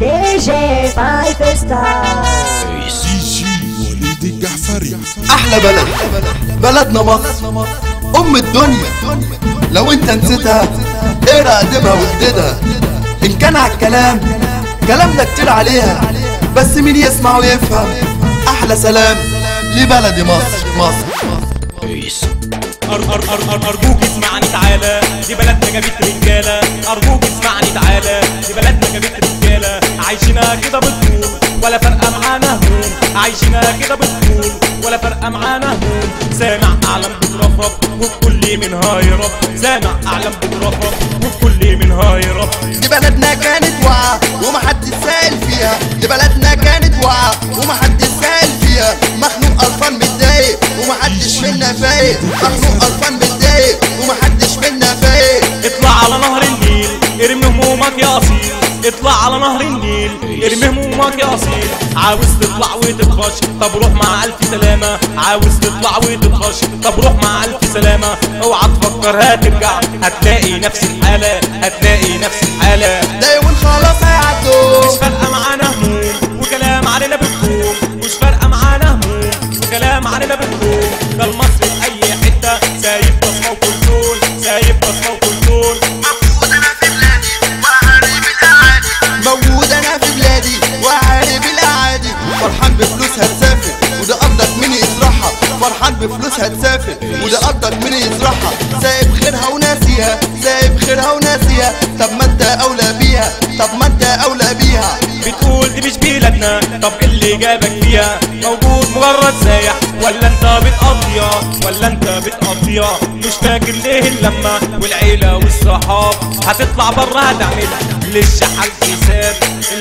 دي جي 5 ستار سي وليد الجعفري. احلى بلد بلدنا مصر ام الدنيا، لو انت نسيتها اقرا ادبها وجددها. ان كان على الكلام كلامنا كتير عليها، بس مين يسمع ويفهم. احلى سلام لبلدي مصر. أرجوك اسمعني تعالى، دي بلدنا جابت رجالة. أرجوك اسمعني تعالى، دي بلدنا جابت رجالة. عايشينها كده بتطول ولا فارقة معانا هموم، عايشينها كده بتطول ولا فارقة معانا هموم. سامع أعلام بترفرف والكل منها يرب، سامع أعلام بترفرف والكل منها يرب. دي بلدنا كانت واقعة ومحدش سائل فيها، دي بلدنا كانت واقعة ومحدش سائل فيها. مخنوق قرفان متضايق ومحدش منا فايق، مخنوق قرفان متضايق ومحدش منا فايق. اطلع على نهر النيل ارمي همومك يا اصيل، اطلع على نهر النيل ارمي همومك يا اصيل. عاوز تطلع وتتخش طب روح مع الف سلامة، عاوز تطلع وتتخش طب روح مع الف سلامة. اوعى تفكر هترجع هتلاقي نفس الحالة، هتلاقي نفس الحالة. ده يومين خلاص هيعدوا، مش فارقة معانا هموم وكلام علينا بتقوم، مش فارقة معانا هموم وكلام علينا بتقوم. ده المصري في اي حتة سايب بصمة وكنترول، سايب بصمة وكنترول. موجود انا في بلادي وعارف الاعادي. فرحان بفلوس هتسافر وده قدك مين يزرعها، فرحان بفلوس هتسافر وده قدك مين يزرعها. سايب خيرها وناسيها، سايب خيرها وناسيها. طب ما انت اولى بيها، طب ما انت اولى بيها. بتقول دي مش بلادنا، طب اللي جابك فيها؟ موجود مجرد سايح ولا انت بتقضيها، ولا انت بتقضيها؟ مش فاكر ليه اللمة والعيلة والصحاب هتطلع بره هتعمل للشحات حساب،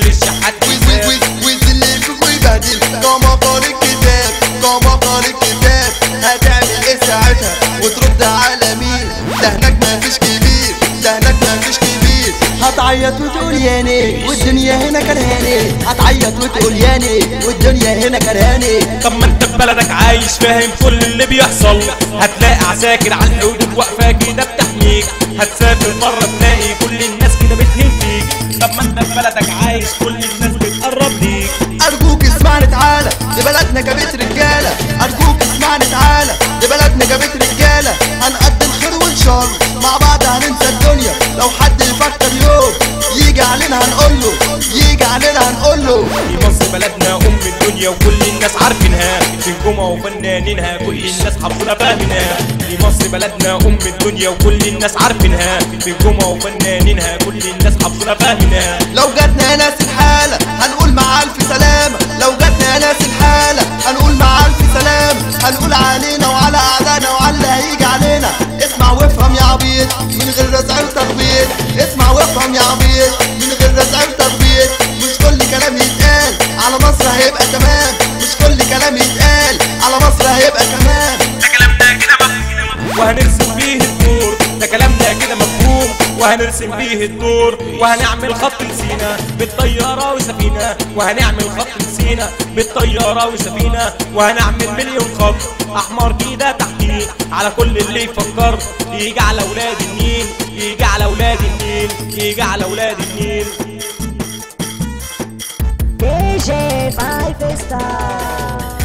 للشحات حساب. واللي يشوف ويبهدل كما قال الكتاب، كما قال الكتاب. هتعمل ايه ساعتها وترد على مين؟ ده هناك مفيش كبير، ده هناك مفيش كبير. هتعيط وتقول ياني والدنيا هنا كرهاني، هتعيط وتقول ياني والدنيا هنا كرهاني. طب ما انت في بلدك عايش فاهم كل اللي بيحصل، هتلاقي عساكر على الحدود واقفة كده بتحميك. هتسافر بره تلاقي كل الناس كده بتهين فيك. طب ما انت في بلدك عايش كل الناس بتقرب ليك. ارجوك اسمعني تعالى، دي بلدنا جابت رجالة. ارجوك اسمعني تعالى، دي بلدنا جابت رجالة. هنقدم خير وانشر مع بعض هننسى الدنيا. لو حد يفكر يوم يجي علينا هنقوله، يجي علينا هنقوله. دي مصر بلدنا ام الدنيا وكل الناس عارفينها، نجومها وفنانينها كل الناس حافظينها فاهمينها. دي مصر بلدنا ام الدنيا وكل الناس عارفينها، نجومها وفنانينها كل الناس حافظينها فاهمينها. لو جاتنا ناس الحالة هنقول مع الف سلامة، لو جاتنا ناس الحالة هنقول مع الف سلامة. هنقول علينا وعلى اعدائنا وعلى اللي هيجي علينا. اسمع وافهم يا عبيط من غير رزع وتخبيط، اسمع وافهم يا عبيط من غير رزع وتخبيط. مش كل كلام يتقال على مصر هيبقى تمام، مش كل كلام يتقال على مصر هيبقى تمام. ده كلامنا كده مفهوم وهنرسم بيه الدور، ده كلامنا كده مفهوم وهنرسم بيه الدور. وهنعمل خط لسينا بالطيارة وسفينة، وهنعمل خط لسينا بالطيارة وسفينة. وهنعمل مليون خط أحمر كده تحتيه على كل اللي يفكر يجي على ولاد النيل، يجي على ولاد النيل، يجي على ولاد النيل. دي جي 5 ستار